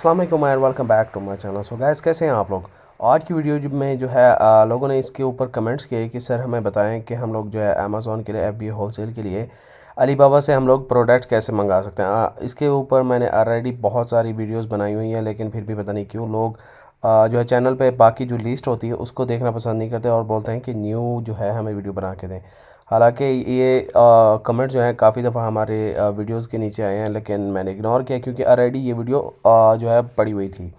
अस्सलाम वालेकुम and welcome back to my channel. So guys, कैसे हैं आप लोग। आज की वीडियो में जो है लोगों ने इसके ऊपर कमेंट्स किए कि सर हमें बताएं कि हम लोग जो है अमेज़ॉन के लिए एफबी होलसेल के लिए अलीबाबा से हम लोग प्रोडक्ट्स कैसे मंगा सकते हैं। इसके ऊपर मैंने ऑलरेडी बहुत सारी वीडियोस बनाई हुई हैं, लेकिन फिर भी पता नहीं क्यों लोग जो है चैनल पे बाकी जो लिस्ट होती है उसको देखना पसंद नहीं करते और बोलते हैं कि न्यू जो है हमें वीडियो बना के दें। हालांकि ये कमेंट जो है काफ़ी दफ़ा हमारे वीडियोस के नीचे आए हैं, लेकिन मैंने इग्नोर किया क्योंकि ऑलरेडी ये वीडियो जो है पड़ी हुई थी।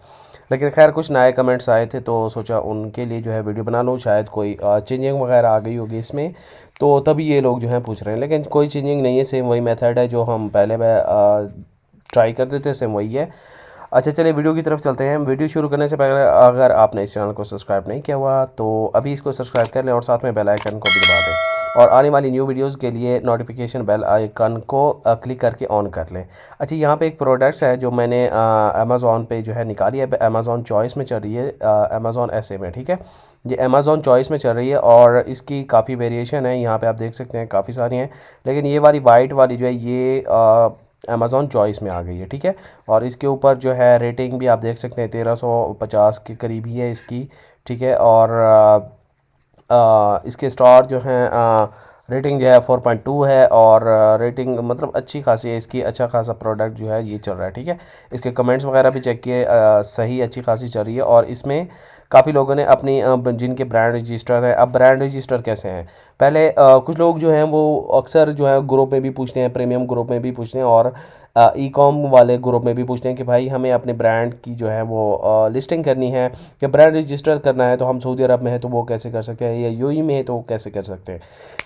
लेकिन खैर कुछ नए कमेंट्स आए थे तो सोचा उनके लिए जो है वीडियो बना लूँ, शायद कोई चेंजिंग वगैरह आ गई होगी इसमें, तो तभी ये लोग जो हैं पूछ रहे हैं। लेकिन कोई चेंजिंग नहीं है, सेम वही मेथड है जो हम पहले ट्राई करते थे, सेम वही है। अच्छा चलिए वीडियो की तरफ चलते हैं। वीडियो शुरू करने से पहले अगर आपने इस चैनल को सब्सक्राइब नहीं किया हुआ तो अभी इसको सब्सक्राइब कर लें और साथ में बेल आइकन को भी दबा दें और आने वाली न्यू वीडियोस के लिए नोटिफिकेशन बेल आइकन को क्लिक करके ऑन कर लें। अच्छा, यहाँ पे एक प्रोडक्ट्स है जो मैंने अमेज़ॉन पे जो है निकाली है। अमेज़ॉन चॉइस में चल रही है, अमेज़ॉन ऐसे में, ठीक है। ये अमेज़ॉन चॉइस में चल रही है और इसकी काफ़ी वेरिएशन है। यहाँ पे आप देख सकते हैं काफ़ी सारी हैं, लेकिन ये वाली वाइट वाली जो है ये अमेज़ॉन चॉइस में आ गई है, ठीक है। और इसके ऊपर जो है रेटिंग भी आप देख सकते हैं 1350 के करीब ही है इसकी, ठीक है। और इसके स्टार जो हैं रेटिंग जो है 4.2 है और रेटिंग मतलब अच्छी खासी है इसकी। अच्छा खासा प्रोडक्ट जो है ये चल रहा है, ठीक है। इसके कमेंट्स वगैरह भी चेक किए, सही अच्छी खासी चल रही है। और इसमें काफ़ी लोगों ने अपनी जिनके ब्रांड रजिस्टर है। अब ब्रांड रजिस्टर कैसे हैं, पहले कुछ लोग जो हैं वो अक्सर जो है ग्रुप में भी पूछते हैं, प्रीमियम ग्रुप में भी पूछते हैं और ई कॉम वाले ग्रुप में भी पूछते हैं कि भाई हमें अपने ब्रांड की जो है वो लिस्टिंग करनी है या ब्रांड रजिस्टर करना है, तो हम सऊदी अरब में है तो वो कैसे कर सकते हैं, या यूएई में है तो वो कैसे कर सकते हैं।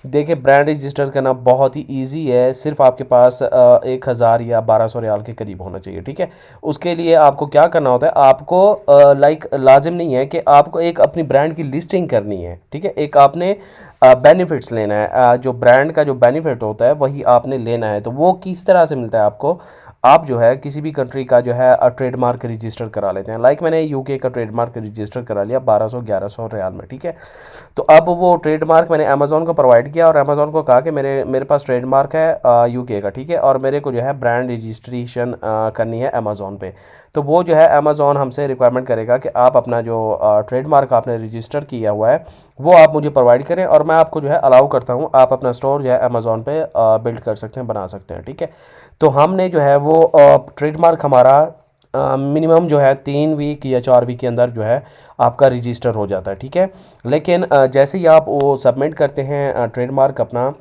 देखिए, ब्रांड रजिस्टर करना बहुत ही ईजी है। सिर्फ आपके पास 1000 या 1200 रियाल के करीब होना चाहिए, ठीक है। उसके लिए आपको क्या करना होता है, आपको लाइक लाजिम नहीं है कि आपको एक अपनी ब्रांड की लिस्टिंग करनी है, ठीक है। एक आपने बेनिफिट्स लेना है, जो ब्रांड का जो बेनिफिट होता है वही आपने लेना है। तो वो किस तरह से मिलता है आपको, आप जो है किसी भी कंट्री का जो है ट्रेडमार्क रजिस्टर करा लेते हैं। लाइक मैंने यूके का ट्रेडमार्क रजिस्टर करा लिया 1200-1100 रियाल में, ठीक है। तो अब वो ट्रेडमार्क मैंने अमेज़ॉन को प्रोवाइड किया और अमेज़ॉन को कहा कि मेरे मेरे पास ट्रेडमार्क है यूके का, ठीक है, और मेरे को जो है ब्रांड रजिस्ट्रेशन करनी है अमेज़ॉन पे। तो वो जो है अमेज़ॉन हमसे रिक्वायरमेंट करेगा कि आप अपना जो ट्रेडमार्क आपने रजिस्टर किया हुआ है वो आप मुझे प्रोवाइड करें और मैं आपको जो है अलाउ करता हूँ, आप अपना स्टोर जो है अमेज़ॉन पे बिल्ड कर सकते हैं, बना सकते हैं, ठीक है। तो हमने जो है वो ट्रेडमार्क हमारा मिनिमम जो है 3 वीक या 4 वीक के अंदर जो है आपका रजिस्टर हो जाता है, ठीक है। लेकिन जैसे ही आप वो सबमिट करते हैं ट्रेडमार्क अपना,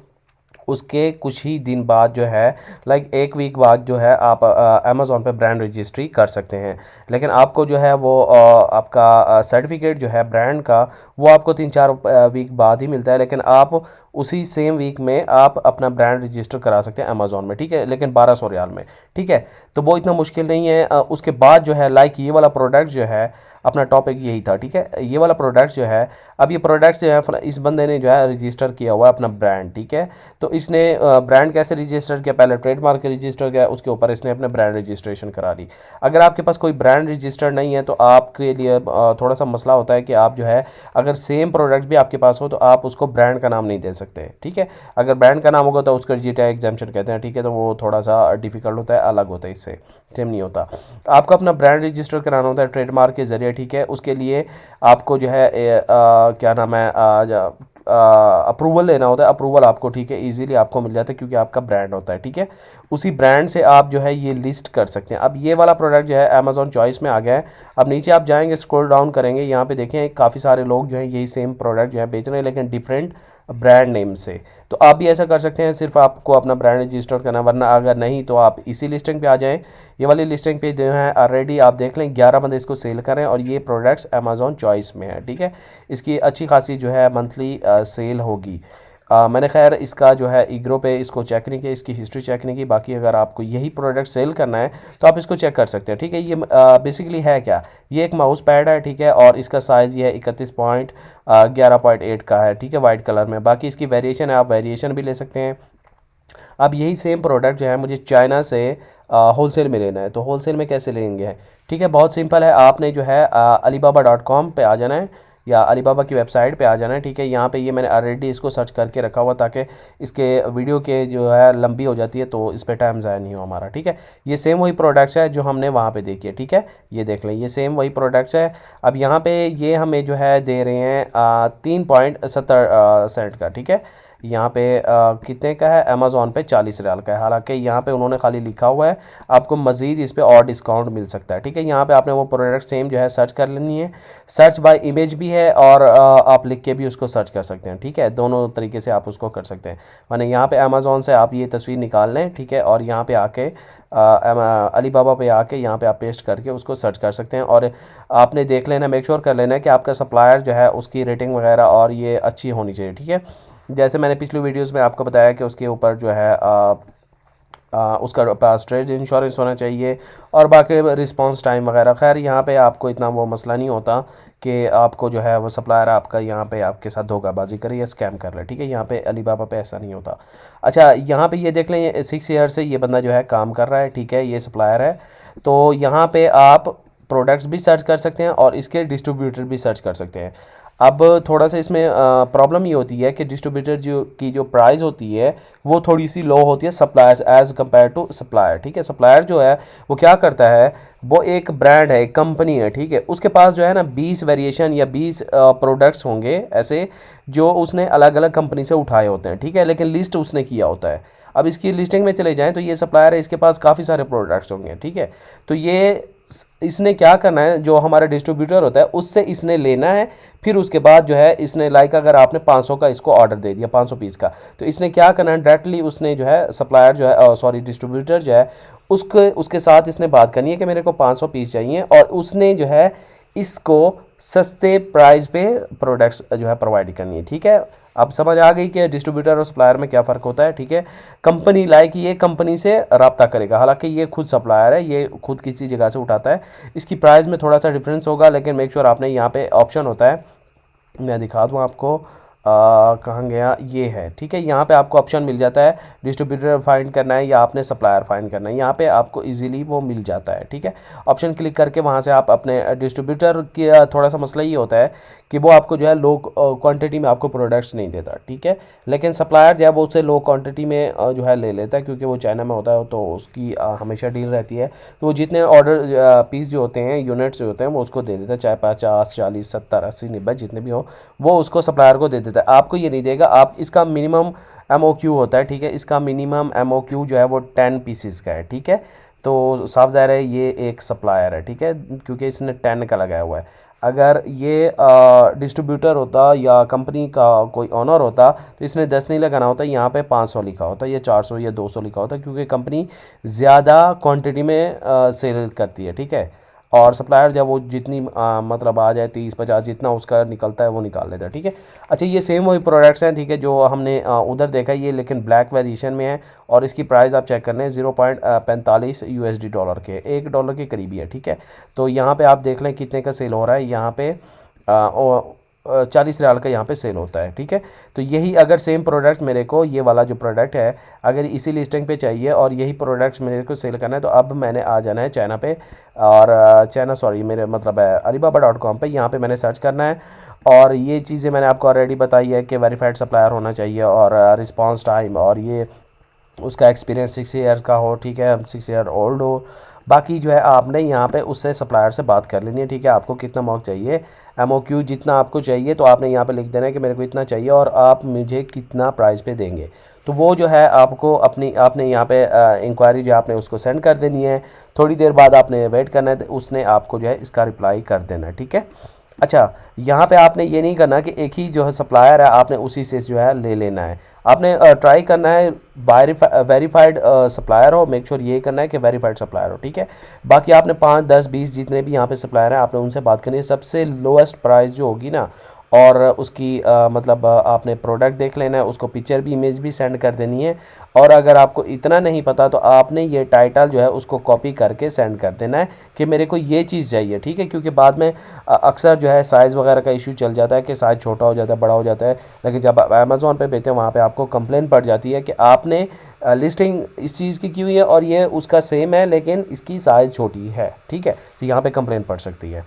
उसके कुछ ही दिन बाद जो है लाइक 1 वीक बाद जो है आप अमेज़ॉन पे ब्रांड रजिस्ट्री कर सकते हैं। लेकिन आपको जो है वो आपका सर्टिफिकेट जो है ब्रांड का वो आपको 3-4 वीक बाद ही मिलता है। लेकिन आप उसी सेम वीक में आप अपना ब्रांड रजिस्टर करा सकते हैं अमेज़ॉन में, ठीक है, लेकिन 1200 रियाल में, ठीक है। तो वो इतना मुश्किल नहीं है। उसके बाद जो है लाइक ये वाला प्रोडक्ट जो है, अपना टॉपिक यही था, ठीक है। ये वाला प्रोडक्ट जो है, अब ये प्रोडक्ट जो है इस बंदे ने जो है रजिस्टर किया हुआ है अपना ब्रांड, ठीक है। तो इसने ब्रांड कैसे रजिस्टर किया, पहले ट्रेडमार्क रजिस्टर किया, उसके ऊपर इसने अपने ब्रांड रजिस्ट्रेशन करा ली। अगर आपके पास कोई ब्रांड रजिस्टर नहीं है तो आपके लिए थोड़ा सा मसला होता है कि आप जो है अगर सेम प्रोडक्ट भी आपके पास हो तो आप उसको ब्रांड का नाम नहीं दे सकते, ठीक है। अगर ब्रांड का नाम होगा तो उसको जीटीआई एग्जाम्पशन कहते हैं, ठीक है। तो वो थोड़ा सा डिफिकल्ट होता है, अलग होता है, इससे सेम नहीं होता। आपको अपना ब्रांड रजिस्टर कराना होता है ट्रेडमार्क के ज़रिए, ठीक है। उसके लिए आपको जो है क्या नाम है अप्रूवल लेना होता है। अप्रूवल आपको, ठीक है, इजीली आपको मिल जाता है क्योंकि आपका ब्रांड होता है, ठीक है। उसी ब्रांड से आप जो है ये लिस्ट कर सकते हैं। अब ये वाला प्रोडक्ट जो है अमेज़ॉन चॉइस में आ गया है। अब नीचे आप जाएंगे, स्क्रॉल डाउन करेंगे, यहाँ पे देखें काफ़ी सारे लोग जो है यही सेम प्रोडक्ट जो है बेच रहे हैं लेकिन डिफरेंट ब्रांड नेम से। तो आप भी ऐसा कर सकते हैं, सिर्फ आपको अपना ब्रांड रजिस्टर करना, वरना अगर नहीं तो आप इसी लिस्टिंग पे आ जाएं। ये वाली लिस्टिंग पे जो है ऑलरेडी आप देख लें 11 बंदे इसको सेल करें और ये प्रोडक्ट्स अमेज़ॉन चॉइस में है, ठीक है। इसकी अच्छी खासी जो है मंथली सेल होगी। मैंने खैर इसका जो है ईग्रो पे इसको चेक नहीं किया, इसकी हिस्ट्री चेक नहीं की। बाकी अगर आपको यही प्रोडक्ट सेल करना है तो आप इसको चेक कर सकते हैं, ठीक है। ये बेसिकली है क्या, ये एक माउस पैड है, ठीक है, और इसका साइज़ ये है 31.11.8 का है, ठीक है, वाइट कलर में। बाकी इसकी वेरिएशन है, आप वेरिएशन भी ले सकते हैं। अब यही सेम प्रोडक्ट जो है मुझे चाइना से होलसेल में लेना है, तो होलसेल में कैसे लेंगे, ठीक है। बहुत सिंपल है, आपने जो है alibaba.com पे आ जाना है, या अलीबाबा की वेबसाइट पे आ जाना है, ठीक है। यहाँ पे ये मैंने ऑलरेडी इसको सर्च करके रखा हुआ ताकि इसके वीडियो के जो है लंबी हो जाती है तो इस पर टाइम ज़ाया नहीं हो हमारा, ठीक है। ये सेम वही प्रोडक्ट्स है जो हमने वहाँ पे देखी है, ठीक है। ये देख लें, ये सेम वही प्रोडक्ट्स है। अब यहाँ पे ये हमें जो है दे रहे हैं 3.70 सेंट का, ठीक है। यहाँ पे कितने का है, अमेज़ॉन पे 40 रियाल का है। हालांकि यहाँ पे उन्होंने खाली लिखा हुआ है, आपको मज़ीद इस पर और डिस्काउंट मिल सकता है, ठीक है। यहाँ पे आपने वो प्रोडक्ट सेम जो है सर्च कर लेनी है। सर्च बाय इमेज भी है और आप लिख के भी उसको सर्च कर सकते हैं, ठीक है। दोनों तरीके से आप उसको कर सकते हैं। माने यहाँ पे अमेज़ॉन से आप ये तस्वीर निकाल लें, ठीक है, और यहाँ पे आके अलीबाबा पे आके यहाँ पे आप पेस्ट करके उसको सर्च कर सकते हैं। और आपने देख लेना, मेक श्योर कर लेना है कि आपका सप्लायर जो है उसकी रेटिंग वगैरह और ये अच्छी होनी चाहिए, ठीक है। जैसे मैंने पिछली वीडियोस में आपको बताया कि उसके ऊपर जो है उसका पास ट्रेड इंश्योरेंस होना चाहिए और बाकी रिस्पांस टाइम वगैरह। खैर यहाँ पे आपको इतना वो मसला नहीं होता कि आपको जो है वो सप्लायर आपका यहाँ पे आपके साथ धोखाबाजी करे या स्कैम कर ले, ठीक है। यहाँ पे अलीबाबा पे ऐसा नहीं होता। अच्छा, यहाँ पे ये देख लें 6 ईयर से ये बंदा जो है काम कर रहा है, ठीक है, ये सप्लायर है। तो यहाँ पे आप प्रोडक्ट्स भी सर्च कर सकते हैं और इसके डिस्ट्रीब्यूटर भी सर्च कर सकते हैं। अब थोड़ा सा इसमें प्रॉब्लम ये होती है कि डिस्ट्रीब्यूटर जो प्राइस होती है वो थोड़ी सी लो होती है suppliers as compare to supplier, ठीक है। सप्लायर जो है वो क्या करता है, वो एक ब्रांड है, एक कंपनी है, ठीक है। उसके पास जो है ना 20 वेरिएशन या 20 प्रोडक्ट्स होंगे ऐसे जो उसने अलग अलग कंपनी से उठाए होते हैं, ठीक है, लेकिन लिस्ट उसने किया होता है। अब इसकी लिस्टिंग में चले जाएं तो ये सप्लायर है, इसके पास काफ़ी सारे प्रोडक्ट्स होंगे, ठीक है। तो ये इसने क्या करना है, जो हमारा डिस्ट्रीब्यूटर होता है उससे इसने लेना है। फिर उसके बाद जो है इसने लाइक अगर आपने 500 का इसको ऑर्डर दे दिया, 500 पीस का, तो इसने क्या करना है, डायरेक्टली उसने जो है सप्लायर जो है सॉरी डिस्ट्रीब्यूटर जो है उसके साथ इसने बात करनी है कि मेरे को 500 पीस चाहिए और उसने जो है इसको सस्ते प्राइस पे प्रोडक्ट्स जो है प्रोवाइड करनी है, ठीक है। अब समझ आ गई कि डिस्ट्रीब्यूटर और सप्लायर में क्या फ़र्क होता है, ठीक है। कंपनी लाइक ये कंपनी से रब्ता करेगा, हालांकि ये खुद सप्लायर है, ये खुद किसी जगह से उठाता है। इसकी प्राइस में थोड़ा सा डिफरेंस होगा, लेकिन मेक श्योर आपने यहाँ पे ऑप्शन होता है, मैं दिखा दूँ आपको, कहाँ गया, ये है, ठीक है। यहाँ पे आपको ऑप्शन मिल जाता है डिस्ट्रीब्यूटर फाइंड करना है या आपने सप्लायर फाइंड करना है, यहाँ पे आपको इजीली वो मिल जाता है, ठीक है। ऑप्शन क्लिक करके वहाँ से आप अपने डिस्ट्रीब्यूटर की थोड़ा सा मसला ये होता है कि वो आपको जो है लो क्वांटिटी में आपको प्रोडक्ट्स नहीं देता, ठीक है। लेकिन सप्लायर जो है वो उससे लो क्वांटिटी में जो है ले लेता है, क्योंकि वो चाइना में होता है तो उसकी हमेशा डील रहती है। तो वो जितने ऑर्डर पीस जो होते हैं, यूनिट्स जो होते हैं, वो उसको दे देता है, चाहे 50 40 70 80 90 जितने भी हो, वो उसको सप्लायर को दे देता है, आपको ये नहीं देगा। आप इसका मिनिमम MOQ होता है, ठीक है। इसका मिनिमम MOQ जो है वो 10 पीसीस का है, ठीक है। तो साफ ज़ाहिर है ये एक सप्लायर है, ठीक है, क्योंकि इसने 10 का लगाया हुआ है। अगर ये डिस्ट्रीब्यूटर होता या कंपनी का कोई ऑनर होता तो इसने 10 नहीं लगाना होता, यहाँ पे 500 लिखा होता, ये 400 या 200 लिखा होता, क्योंकि कंपनी ज़्यादा क्वांटिटी में सेल करती है, ठीक है। और सप्लायर जब वो जितनी मतलब आ जाए 30 50 जितना उसका निकलता है वो निकाल लेता है, ठीक है। अच्छा, ये सेम वही प्रोडक्ट्स हैं, ठीक है, जो हमने उधर देखा ये, लेकिन ब्लैक वेरिएशन में है और इसकी प्राइस आप चेक करने 0.45 USD डॉलर के, $1 के करीबी है, ठीक है। तो यहाँ पे आप देख लें कितने का सेल हो रहा है, यहाँ पे 40 रियाल का यहाँ पे सेल होता है, ठीक है। तो यही अगर सेम प्रोडक्ट मेरे को ये वाला जो प्रोडक्ट है अगर इसी लिस्टिंग पे चाहिए और यही प्रोडक्ट्स मेरे को सेल करना है, तो अब मैंने आ जाना है चाइना पे और चाइना सॉरी मेरे मतलब है alibaba.com पे, यहाँ पे मैंने सर्च करना है। और ये चीज़ें मैंने आपको ऑलरेडी बताई है कि वेरीफाइड सप्लायर होना चाहिए और रिस्पॉन्स टाइम और ये उसका एक्सपीरियंस 6 ईयर का हो, ठीक है, 6 ईयर ओल्ड हो। बाकी जो है आपने यहाँ पे उससे सप्लायर से बात कर लेनी है, ठीक है। आपको कितना मॉक चाहिए, MOQ जितना आपको चाहिए, तो आपने यहाँ पे लिख देना है कि मेरे को इतना चाहिए और आप मुझे कितना प्राइस पे देंगे। तो वो जो है आपको आपने यहाँ पे इंक्वायरी जो आपने उसको सेंड कर देनी है। थोड़ी देर बाद आपने वेट करना है, तो उसने आपको जो है इसका रिप्लाई कर देना है, ठीक है। अच्छा, यहाँ पे आपने ये नहीं करना कि एक ही जो है सप्लायर है आपने उसी से जो है ले लेना है। आपने ट्राई करना है वेरीफाइड सप्लायर हो, मेक श्योर ये करना है कि वेरीफाइड सप्लायर हो, ठीक है। बाकी आपने 5 10 20 जितने भी यहाँ पे सप्लायर हैं आपने उनसे बात करनी है। सबसे लोएस्ट प्राइस जो होगी ना, और उसकी मतलब आपने प्रोडक्ट देख लेना है, उसको पिक्चर भी इमेज भी सेंड कर देनी है। और अगर आपको इतना नहीं पता तो आपने ये टाइटल जो है उसको कॉपी करके सेंड कर देना है कि मेरे को ये चीज़ चाहिए, ठीक है। क्योंकि बाद में अक्सर जो है साइज़ वगैरह का इशू चल जाता है कि साइज़ छोटा हो जाता है, बड़ा हो जाता है। लेकिन जब आप अमेज़ॉन पे भेजते हैं वहाँ पे आपको कंप्लेन पड़ जाती है कि आपने लिस्टिंग इस चीज़ की हुई है और ये उसका सेम है लेकिन इसकी साइज़ छोटी है, ठीक है। तो यहाँ पर कंप्लेन पड़ सकती है।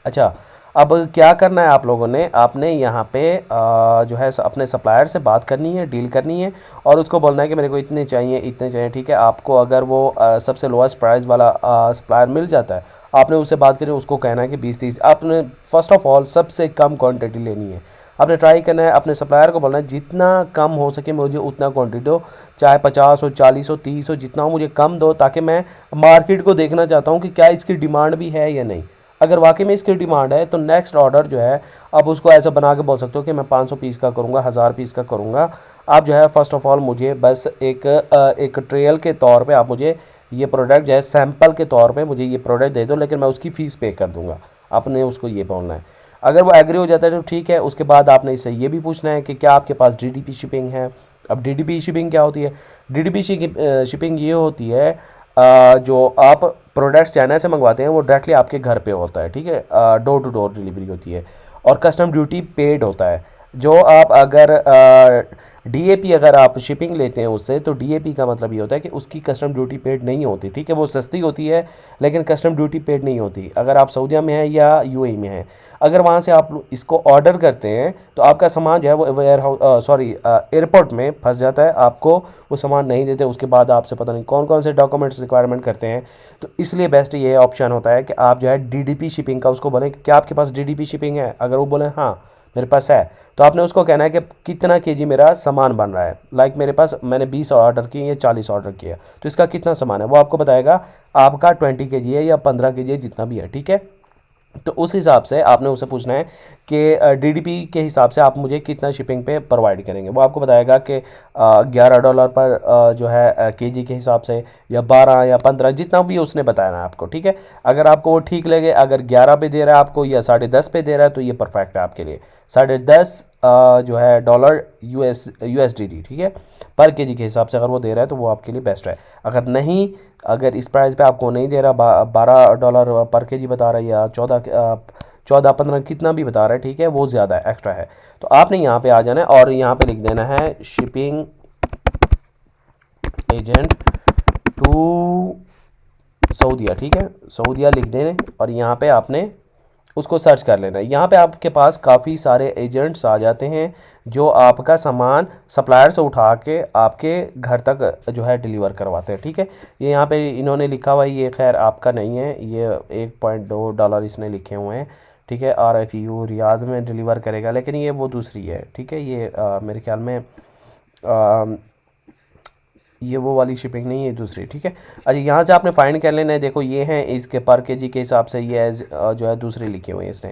अच्छा, अब क्या करना है आप लोगों ने, आपने यहाँ पे जो है अपने सप्लायर से बात करनी है, डील करनी है और उसको बोलना है कि मेरे को इतने चाहिए इतने चाहिए, ठीक है। आपको अगर वो सबसे लोएस्ट प्राइस वाला सप्लायर मिल जाता है, आपने उससे बात करी, उसको कहना है कि 20-30, आपने फर्स्ट ऑफ ऑल सबसे कम क्वांटिटी लेनी है। आपने ट्राई करना है, अपने सप्लायर को बोलना है जितना कम हो सके मुझे उतना क्वांटिटी दो, चाहे 50 हो, 40 हो, 30 हो, जितना हो मुझे कम दो, ताकि मैं मार्केट को देखना चाहता हूँ कि क्या इसकी डिमांड भी है या नहीं। अगर वाकई में इसकी डिमांड है तो नेक्स्ट ऑर्डर जो है आप उसको ऐसा बना के बोल सकते हो कि मैं 500 पीस का करूँगा, 1000 पीस का करूँगा। आप जो है फर्स्ट ऑफ ऑल मुझे बस एक ट्रेयल के तौर पे आप मुझे ये प्रोडक्ट जो है सैंपल के तौर पे मुझे ये प्रोडक्ट दे दो, लेकिन मैं उसकी फ़ीस पे कर दूँगा। आपने उसको ये बोलना है। अगर वो एग्री हो जाता है तो ठीक है। उसके बाद आपने इससे ये भी पूछना है कि क्या आपके पास डीडीपी शिपिंग है। अब डीडीपी शिपिंग क्या होती है? डीडीपी शिपिंग ये होती है जो आप प्रोडक्ट्स चाइना से मंगवाते हैं वो डायरेक्टली आपके घर पे होता है, ठीक है। डोर टू डोर डिलीवरी होती है और कस्टम ड्यूटी पेड होता है। जो आप अगर डीएपी अगर आप शिपिंग लेते हैं उससे, तो डीएपी का मतलब ये होता है कि उसकी कस्टम ड्यूटी पेड नहीं होती, ठीक है। वो सस्ती होती है लेकिन कस्टम ड्यूटी पेड नहीं होती। अगर आप सऊदीया में हैं या यूएई में हैं, अगर वहाँ से आप इसको ऑर्डर करते हैं तो आपका सामान जो है वो वेयर हाउस एयरपोर्ट में फंस जाता है, आपको वो सामान नहीं देते। उसके बाद आपसे पता नहीं कौन कौन से डॉक्यूमेंट्स रिक्वायरमेंट करते हैं। तो इसलिए बेस्ट ये ऑप्शन होता है कि आप जो है डीडीपी शिपिंग का उसको बोलें कि क्या आपके पास डीडीपी शिपिंग है। अगर वो बोले हाँ मेरे पास है, तो आपने उसको कहना है कि कितना केजी मेरा सामान बन रहा है। लाइक मेरे पास मैंने 20 ऑर्डर किए या 40 ऑर्डर किया, तो इसका कितना सामान है वो आपको बताएगा। आपका 20 केजी है या 15 केजी है, जितना भी है, ठीक है। तो उस हिसाब से आपने उससे पूछना है कि डीडीपी के हिसाब से आप मुझे कितना शिपिंग पे प्रोवाइड करेंगे। वो आपको बताएगा कि $11 पर जो है केजी के हिसाब से, या 12 या 15, जितना भी उसने बताया ना आपको, ठीक है। अगर आपको वो ठीक लगे, अगर 11 पे दे रहा है आपको या 10.5 पे दे रहा है, तो ये परफेक्ट है आपके लिए। 10.5 जो है डॉलर यूएसडीटी, ठीक है, पर केजी के हिसाब से अगर वो दे रहा है तो वो आपके लिए बेस्ट है। अगर नहीं, अगर इस प्राइस पे आपको नहीं दे रहा, $12 पर केजी बता रहा है या 14-15 कितना भी बता रहा है, ठीक है, वो ज़्यादा है, एक्स्ट्रा है। तो आपने यहाँ पे आ जाना है और यहाँ पे लिख देना है शिपिंग एजेंट टू सऊदीया, ठीक है, सऊदीया लिख देना और यहाँ पे आपने उसको सर्च कर लेना है। यहाँ पे आपके पास काफ़ी सारे एजेंट्स आ जाते हैं जो आपका सामान सप्लायर से उठा के आपके घर तक जो है डिलीवर करवाते हैं, ठीक है। ये यहाँ पे इन्होंने लिखा हुआ है, ये खैर आपका नहीं है, ये $1.2 इसने लिखे हुए हैं, ठीक है। RFU रियाद में डिलीवर करेगा, लेकिन ये वो दूसरी है, ठीक है। ये मेरे ख्याल में ये वो वाली शिपिंग नहीं है, दूसरी, ठीक है। अच्छा, यहाँ से आपने फाइंड कर लेना है। देखो ये हैं इसके पर केजी के हिसाब से, ये जो है दूसरी लिखे हुए हैं इसने।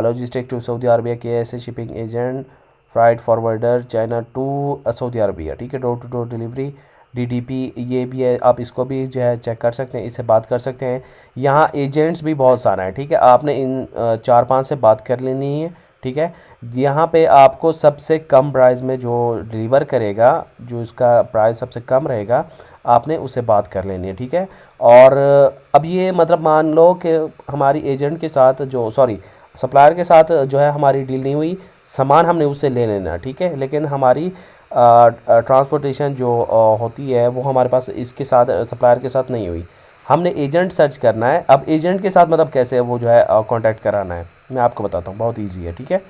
लॉजिस्टिक टू सऊदी अरबिया के ऐसे shipping agent, freight forwarder China to Saudi Arabia, ठीक है, door to door delivery, DDP ये भी है। आप इसको भी जो है चेक कर सकते हैं, इससे बात कर सकते हैं। यहाँ एजेंट्स भी बहुत सारा है, ठीक है। आपने इन 4-5 से बात कर लेनी है, ठीक है। यहाँ पे आपको सबसे कम प्राइस में जो डिलीवर करेगा, जो इसका प्राइस सबसे कम रहेगा, आपने उससे बात कर लेनी है, ठीक है। और अब ये मतलब मान लो कि हमारी एजेंट के साथ जो सप्लायर के साथ जो है हमारी डील नहीं हुई, सामान हमने उससे ले लेना, ठीक है, लेकिन हमारी ट्रांसपोर्टेशन जो होती है वो हमारे पास इसके साथ सप्लायर के साथ नहीं हुई। हमने एजेंट सर्च करना है। अब एजेंट के साथ मतलब कैसे वो जो है कांटेक्ट कराना है, मैं आपको बताता हूँ, बहुत इजी है, ठीक है।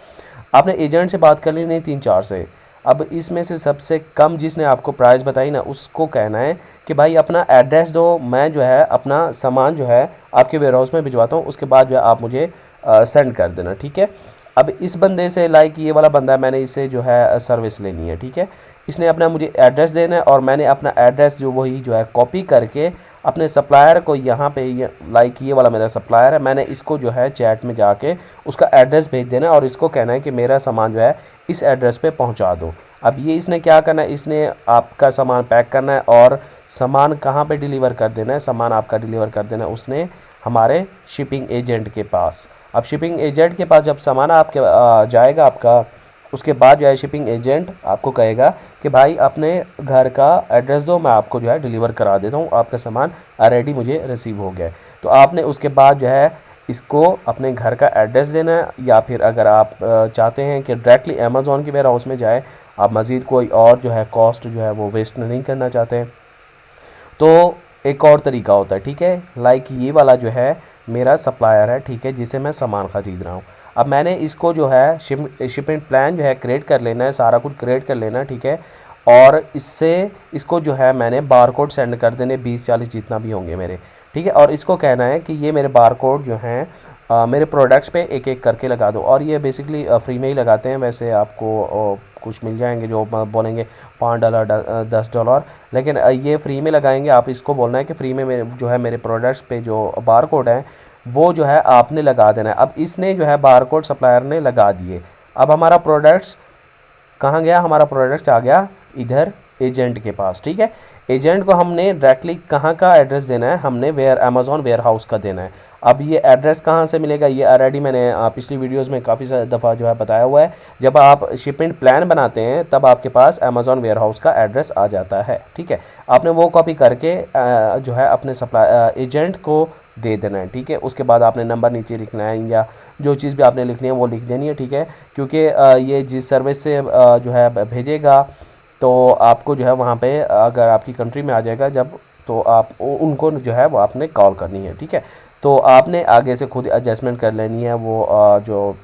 आपने एजेंट से बात कर लेनी 3-4 से। अब इसमें से सबसे कम जिसने आपको प्राइस बताई ना, उसको कहना है कि भाई अपना एड्रेस दो, मैं जो है अपना सामान जो है आपके वेयर हाउस में भिजवाता हूँ, उसके बाद जो है आप मुझे सेंड कर देना, ठीक है। अब इस बंदे से, लाइक ये वाला बंदा है, मैंने इससे जो है सर्विस लेनी है, ठीक है। इसने अपना मुझे एड्रेस देना है और मैंने अपना एड्रेस जो वही जो है कॉपी करके अपने सप्लायर को यहाँ पे, लाइक ये वाला मेरा सप्लायर है, मैंने इसको जो है चैट में जाके उसका एड्रेस भेज देना है और इसको कहना है कि मेरा सामान जो है इस एड्रेस पे पहुँचा दो। अब ये इसने क्या करना है, इसने आपका सामान पैक करना है और सामान कहाँ पे डिलीवर कर देना है, सामान आपका डिलीवर कर देना है उसने हमारे शिपिंग एजेंट के पास। अब शिपिंग एजेंट के पास जब सामान आपके जाएगा आपका, उसके बाद जो है शिपिंग एजेंट आपको कहेगा कि भाई अपने घर का एड्रेस दो, मैं आपको जो है डिलीवर करा देता हूँ, आपका सामान ऑलरेडी मुझे रिसीव हो गया है। तो आपने उसके बाद जो है इसको अपने घर का एड्रेस देना है, या फिर अगर आप चाहते हैं कि डायरेक्टली अमेज़ॉन के वेयर हाउस में जाए, आप मज़ीद कोई और जो है कॉस्ट जो है वो वेस्ट नहीं करना चाहते, तो एक और तरीका होता है, ठीक है। लाइक ये वाला जो है मेरा सप्लायर है, ठीक है, जिसे मैं सामान ख़रीद रहा हूँ। अब मैंने इसको जो है शिपिंग प्लान जो है क्रिएट कर लेना है, सारा कुछ क्रिएट कर लेना है, ठीक है। और इससे इसको जो है मैंने बार कोड सेंड कर देने 20-40 जितना भी होंगे मेरे, ठीक है। और इसको कहना है कि ये मेरे बार कोड जो हैं मेरे प्रोडक्ट्स पे एक एक करके लगा दो। और ये बेसिकली फ्री में ही लगाते हैं, वैसे आपको कुछ मिल जाएंगे जो बोलेंगे $5 $10, लेकिन ये फ्री में लगाएंगे। आप इसको बोलना है कि फ्री में जो है मेरे प्रोडक्ट्स पे जो बार कोड है वो जो है आपने लगा देना है। अब इसने जो है बार कोड सप्लायर ने लगा दिए। अब हमारा प्रोडक्ट्स कहाँ गया, हमारा प्रोडक्ट्स आ गया इधर एजेंट के पास, ठीक है। एजेंट को हमने डायरेक्टली कहाँ का एड्रेस देना है, हमने अमेज़ॉन वेयर हाउस का देना है। अब ये एड्रेस कहाँ से मिलेगा, ये ऑलरेडी मैंने पिछली वीडियोस में काफ़ी दफ़ा जो है बताया हुआ है। जब आप शिपिंग प्लान बनाते हैं तब आपके पास अमेज़ॉन वेयर हाउस का एड्रेस आ जाता है, ठीक है। आपने वो कॉपी करके जो है अपने एजेंट को दे देना है, ठीक है। उसके बाद आपने नंबर नीचे लिखना है या जो चीज़ भी आपने लिखनी है वो लिख देनी है, ठीक है। क्योंकि ये जिस सर्विस से जो है भेजेगा तो आपको जो है वहाँ पे अगर आपकी कंट्री में आ जाएगा जब, तो आप उनको जो है वो आपने कॉल करनी है, ठीक है। तो आपने आगे से खुद एडजस्टमेंट कर लेनी है, वो जो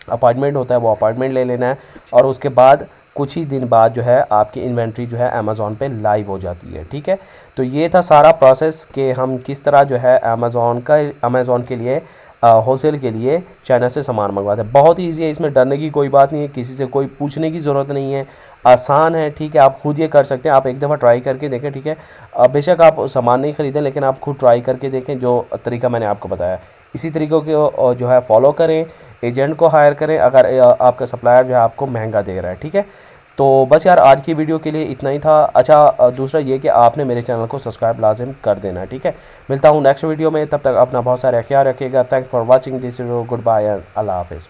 अपॉइंटमेंट होता है वो अपॉइंटमेंट ले लेना है। और उसके बाद कुछ ही दिन बाद जो है आपकी इन्वेंट्री जो है अमेज़ॉन पे लाइव हो जाती है, ठीक है। तो ये था सारा प्रोसेस कि हम किस तरह जो है अमेज़ॉन के लिए होलसेल के लिए चाइना से सामान मंगवाते हैं। बहुत ही ईजी है, इसमें डरने की कोई बात नहीं है, किसी से कोई पूछने की ज़रूरत नहीं है, आसान है, ठीक है। आप खुद ये कर सकते हैं, आप एक दफ़ा ट्राई करके देखें, ठीक है। बेशक आप सामान नहीं ख़रीदें लेकिन आप खुद ट्राई करके देखें जो तरीका मैंने आपको बताया। इसी तरीक़ों के जो है फॉलो करें, एजेंट को हायर करें अगर आपका सप्लायर जो है आपको महंगा दे रहा है, ठीक है। तो बस यार आज की वीडियो के लिए इतना ही था। अच्छा दूसरा ये कि आपने मेरे चैनल को सब्सक्राइब लाजिम कर देना, ठीक है। मिलता हूँ नेक्स्ट वीडियो में, तब तक अपना बहुत सारा ख्याल रखिएगा। Thanks for watching this video, good bye and अल्लाह हाफिज़।